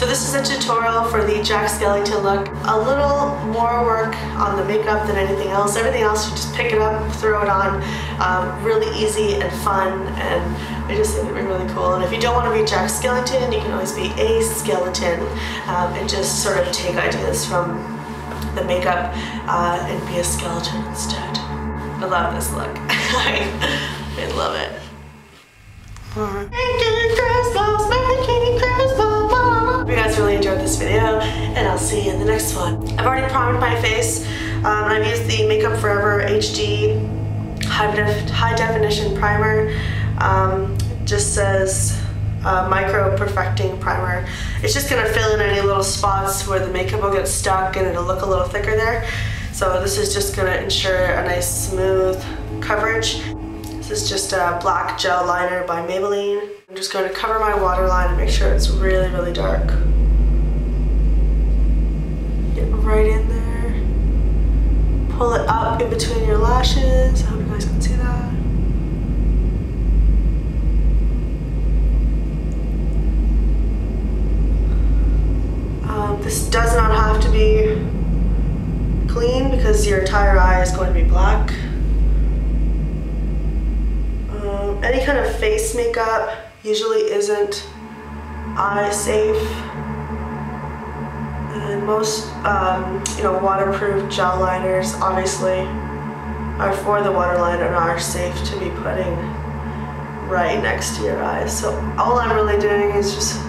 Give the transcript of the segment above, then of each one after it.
So this is a tutorial for the Jack Skellington look. A little more work on the makeup than anything else. Everything else, you just pick it up, throw it on. Really easy and fun, and I just think it'd be really cool. And if you don't want to be Jack Skellington, you can always be a skeleton and just sort of take ideas from the makeup and be a skeleton instead. I love this look. I love it. Merry Christmas, Merry Christmas. Hope you guys really enjoyed this video, and I'll see you in the next one. I've already primed my face. I've used the Makeup Forever HD high definition primer. Just says micro perfecting primer. It's just gonna fill in any little spots where the makeup will get stuck and it'll look a little thicker there. So this is just gonna ensure a nice smooth coverage. This is just a black gel liner by Maybelline. I'm just going to cover my waterline and make sure it's really, really dark. Get right in there. Pull it up in between your lashes. I hope you guys can see that. This does not have to be clean because your entire eye is going to be black. Any kind of face makeup usually isn't eye safe, and most waterproof gel liners obviously are for the waterline and are safe to be putting right next to your eyes. So all I'm really doing is just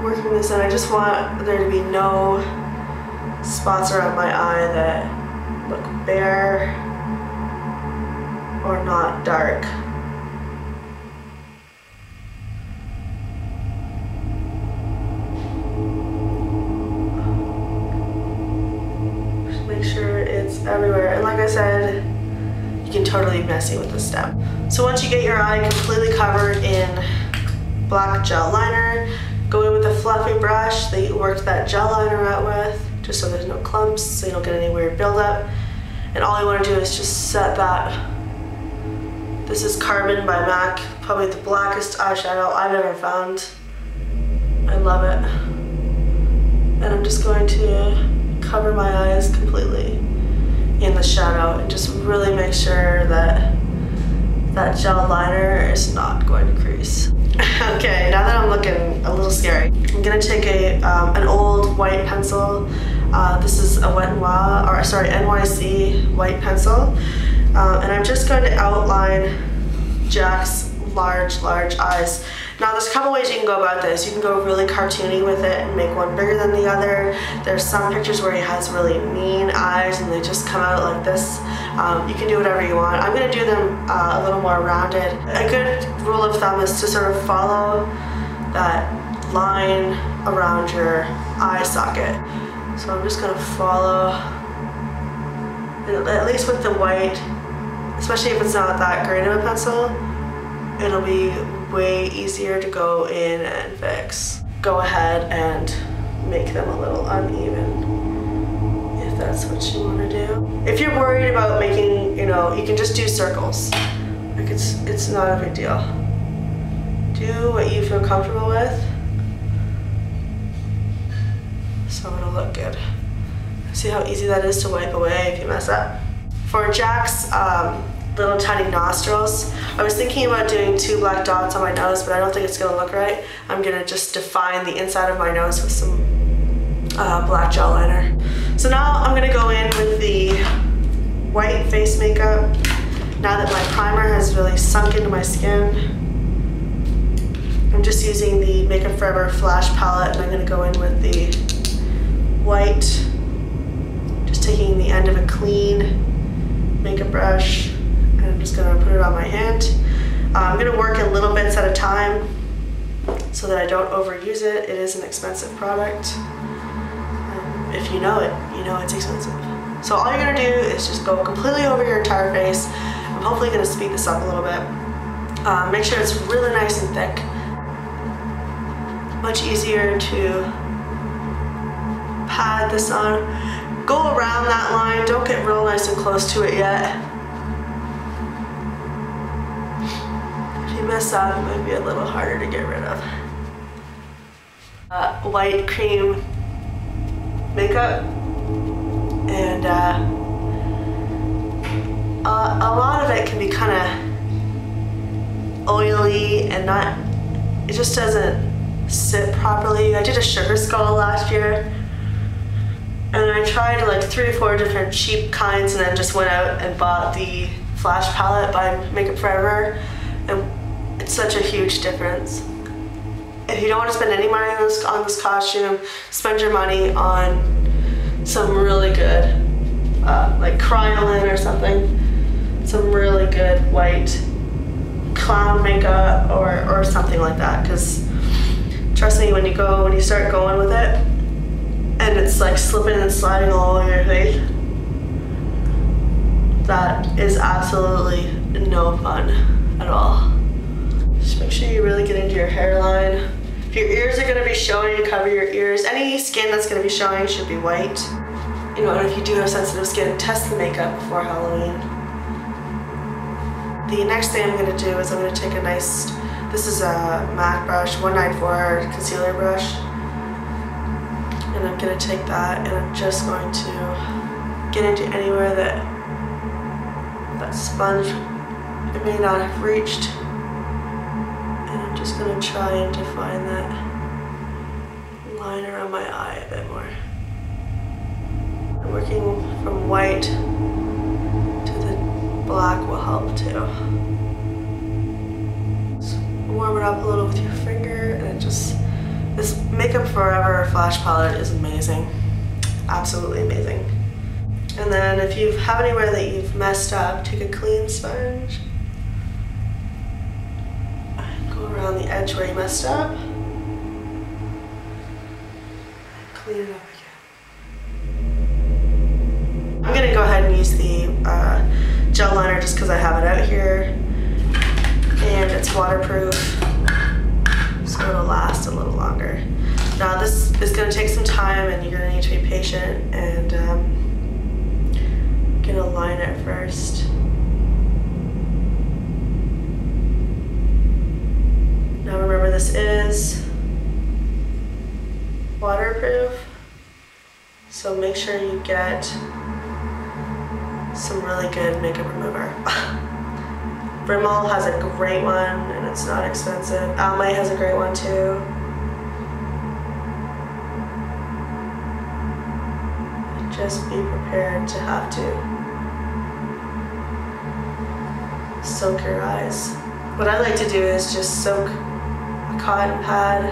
working this in. I just want there to be no spots around my eye that look bare or not dark. Just make sure it's everywhere. And like I said, you can totally be messy with this step. So once you get your eye completely covered in black gel liner, go in with a fluffy brush that you worked that gel liner out with, just so there's no clumps, so you don't get any weird buildup. And all you want to do is just set that. This is Carbon by MAC, probably the blackest eyeshadow I've ever found. I love it. And I'm just going to cover my eyes completely in the shadow and just really make sure that that gel liner is not going to crease. Okay, now that I'm looking a little scary, I'm gonna take an old white pencil. This is a NYC white pencil. And I'm just going to outline Jack's large eyes. Now there's a couple ways you can go about this. You can go really cartoony with it and make one bigger than the other. There's some pictures where he has really mean eyes and they just come out like this. You can do whatever you want. I'm going to do them a little more rounded. A good rule of thumb is to sort of follow that line around your eye socket. So I'm just going to follow, at least with the white, especially if it's not that great of a pencil, it'll be way easier to go in and fix. Go ahead and make them a little uneven if that's what you want to do. If you're worried about making, you can just do circles. Like it's not a big deal. Do what you feel comfortable with, so it'll look good. See how easy that is to wipe away if you mess up. For Jack's little tiny nostrils, I was thinking about doing 2 black dots on my nose, but I don't think it's gonna look right. I'm gonna just define the inside of my nose with some black gel liner. So now I'm gonna go in with the white face makeup. Now that my primer has really sunk into my skin, I'm just using the Makeup Forever Flash palette, and I'm gonna go in with the white, just taking the end of a clean makeup brush, and I'm just gonna hand. I'm gonna work in little bits at a time so that I don't overuse it. It is an expensive product. If you know it, you know it's expensive. So all you're gonna do is just go completely over your entire face. I'm hopefully gonna speed this up a little bit. Make sure it's really nice and thick. Much easier to pad this on. Go around that line, don't get real nice and close to it yet. If you mess up, it might be a little harder to get rid of. White cream makeup, and a lot of it can be kind of oily and not, it just doesn't sit properly. I did a sugar skull last year, and I tried like 3 or 4 different cheap kinds, and then just went out and bought the Flash palette by Makeup Forever, and it's such a huge difference. If you don't want to spend any money on this costume, spend your money on some really good, like Kryolan or something, some really good white clown makeup or something like that. Because trust me, when you start going with it, and it's like slipping and sliding all over your face, that is absolutely no fun at all. Just make sure you really get into your hairline. If your ears are gonna be showing, cover your ears. Any skin that's gonna be showing should be white. You know, and if you do have sensitive skin, test the makeup before Halloween. The next thing I'm gonna do is I'm gonna take a nice, this is a MAC brush, 194 concealer brush. And I'm gonna take that and I'm just going to get into anywhere that sponge it may not have reached. I'm just going to try and define that line around my eye a bit more. And working from white to the black will help too. So warm it up a little with your finger, and it just, this Makeup Forever Flash palette is amazing. Absolutely amazing. And then if you have anywhere that you've messed up, take a clean sponge. Around the edge where you messed up. Clean it up again. I'm gonna go ahead and use the gel liner just because I have it out here. And it's waterproof, so it'll last a little longer. Now this is gonna take some time, and you're gonna need to be patient, and I'm gonna line it first. Now remember, this is waterproof, so make sure you get some really good makeup remover. Rimmel has a great one, and it's not expensive. Almay has a great one too. Just be prepared to have to soak your eyes. What I like to do is just soak a cotton pad.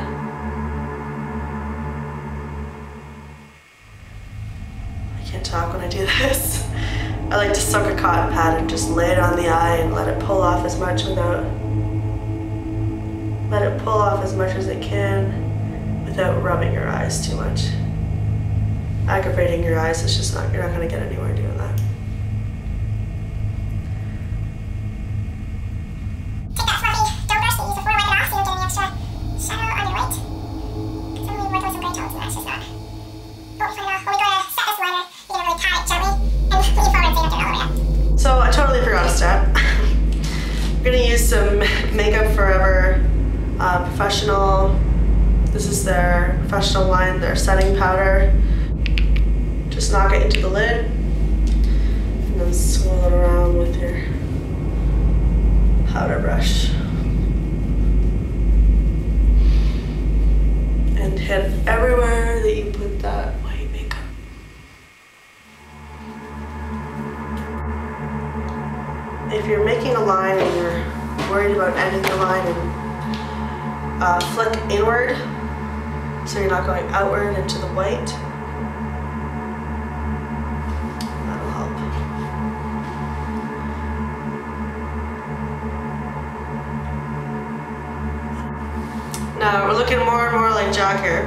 I can't talk when I do this. I like to soak a cotton pad and just lay it on the eye and let it pull off as much as it can without rubbing your eyes too much. Aggravating your eyes is just not, you're not gonna get anywhere doing that. So I totally forgot a step. We're gonna use some Makeup Forever Professional. This is their professional line, their setting powder. Just knock it into the lid, and then swirl it around with your powder brush. And hit everywhere that you put that white makeup. If you're making a line and you're worried about ending the line, and flick inward so you're not going outward into the white. That'll help. Now we're looking more and more like Jack here.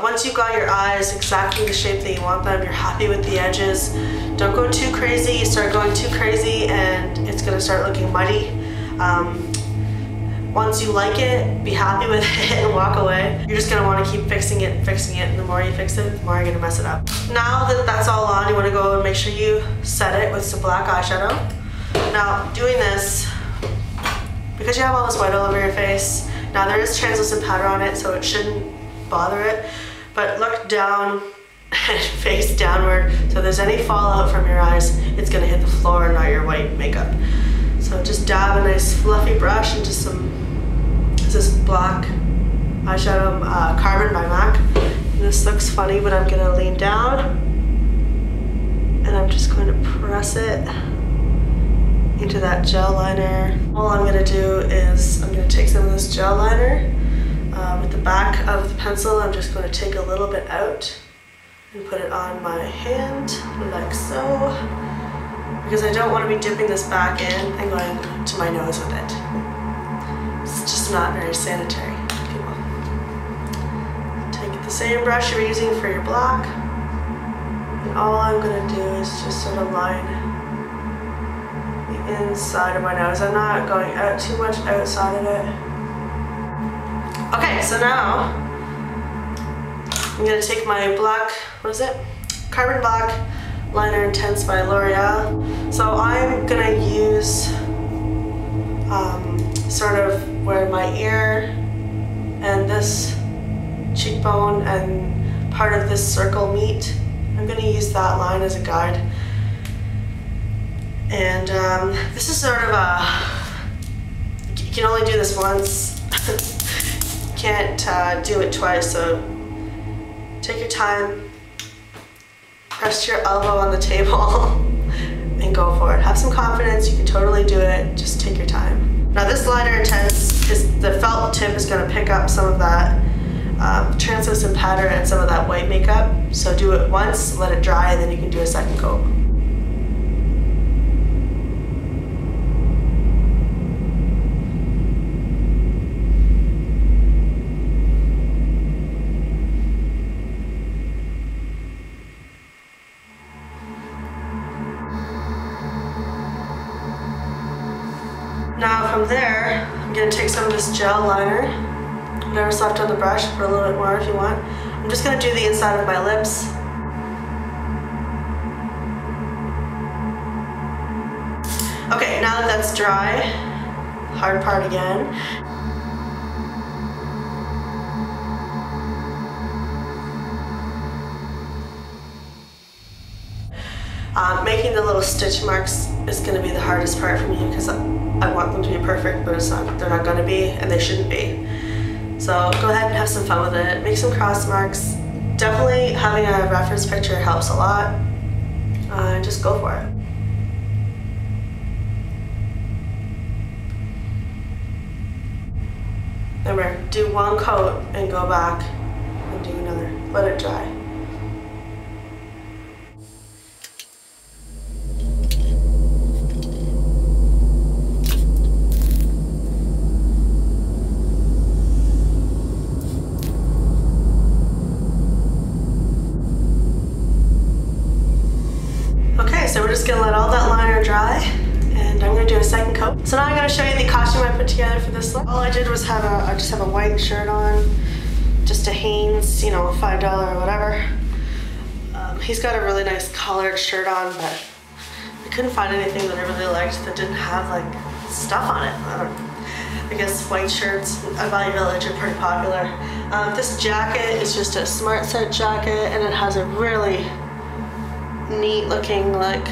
Once you've got your eyes exactly the shape that you want them, you're happy with the edges, don't go too crazy. You start going too crazy and it's gonna start looking muddy. Once you like it, be happy with it and walk away. You're just gonna wanna keep fixing it, and the more you fix it, the more you're gonna mess it up. Now that that's all on, you wanna go and make sure you set it with some black eyeshadow. Now, doing this, because you have all this white all over your face, now there is translucent powder on it, so it shouldn't bother it, but look down and face downward, so if there's any fallout from your eyes, it's gonna hit the floor, not your white makeup. So just dab a nice fluffy brush into this black eyeshadow, Carbon by MAC. This looks funny, but I'm gonna lean down and I'm just going to press it into that gel liner. All I'm gonna do is I'm gonna take some of this gel liner with the back of the pencil. I'm just gonna take a little bit out and put it on my hand like so, because I don't want to be dipping this back in and going to my nose with it. It's just not very sanitary, people. Take the same brush you're using for your black, and all I'm gonna do is just sort of line the inside of my nose. I'm not going out too much outside of it. Okay, so now I'm gonna take my black, what is it? Carbon Black Liner Intense by L'Oreal. So I'm gonna use sort of where my ear and this cheekbone and part of this circle meet. I'm gonna use that line as a guide. And this is sort of you can only do this once. Can't do it twice, so take your time, press your elbow on the table and go for it. Have some confidence, you can totally do it, just take your time. Now this Liner Intense, the felt tip is going to pick up some of that translucent powder and some of that white makeup, so do it once, let it dry, and then you can do a second coat. Now from there, I'm going to take some of this gel liner, whatever's left on the brush, put a little bit more if you want. I'm just going to do the inside of my lips. Okay, now that that's dry, hard part again. Making the little stitch marks is going to be the hardest part for me because I want them to be perfect, but they're not going to be, and they shouldn't be. So go ahead and have some fun with it. Make some cross marks. Definitely having a reference picture helps a lot. Just go for it. Remember, do one coat and go back and do another. Let it dry. So we're just gonna let all that liner dry, and I'm gonna do a second coat. So now I'm gonna show you the costume I put together for this look. All I did was I just have a white shirt on, just a Hanes, you know, $5 or whatever. He's got a really nice collared shirt on, but I couldn't find anything that I really liked that didn't have like stuff on it. I guess white shirts at Value Village are pretty popular. This jacket is just a Smart Set jacket, and it has a really neat looking like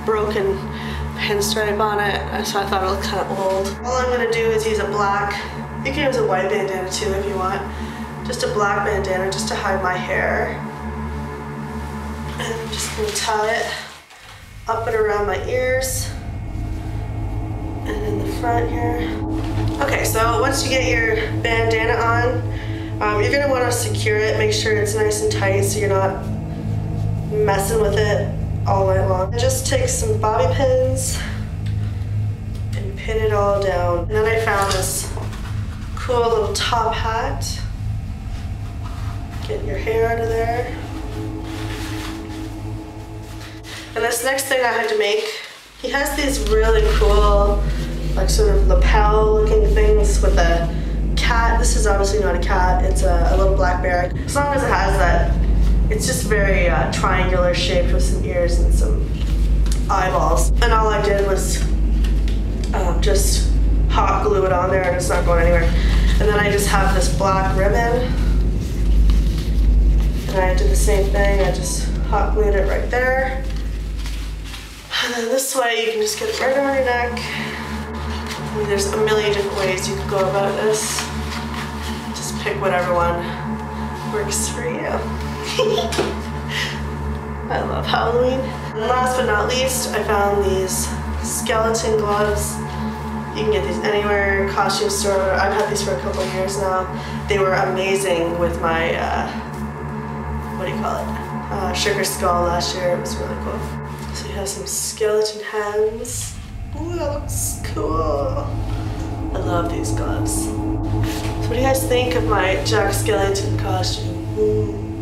broken pinstripe on it, so I thought it looked kind of old. All I'm going to do is use a black, you can use a white bandana too if you want, just a black bandana just to hide my hair, and I'm just going to tie it up and around my ears and in the front here. Okay, so once you get your bandana on, you're going to want to secure it, make sure it's nice and tight so you're not messing with it all night long. Just take some bobby pins and pin it all down. And then I found this cool little top hat. Get your hair out of there. And this next thing I had to make, he has these really cool, like sort of lapel looking things with a cat. This is obviously not a cat, it's a little black bear. As long as it has that, it's just very triangular shaped with some ears and some eyeballs. And all I did was just hot glue it on there and it's not going anywhere. And then I just have this black ribbon. And I did the same thing, I just hot glued it right there. And then this way you can just get it right around your neck. I mean, there's a million different ways you could go about this. Just pick whatever one works for you. I love Halloween. And last but not least, I found these skeleton gloves. You can get these anywhere, costume store. I've had these for a couple of years now. They were amazing with my, what do you call it? Sugar Skull last year. It was really cool. So you have some skeleton hands. Ooh, that looks cool. I love these gloves. So what do you guys think of my Jack Skellington costume?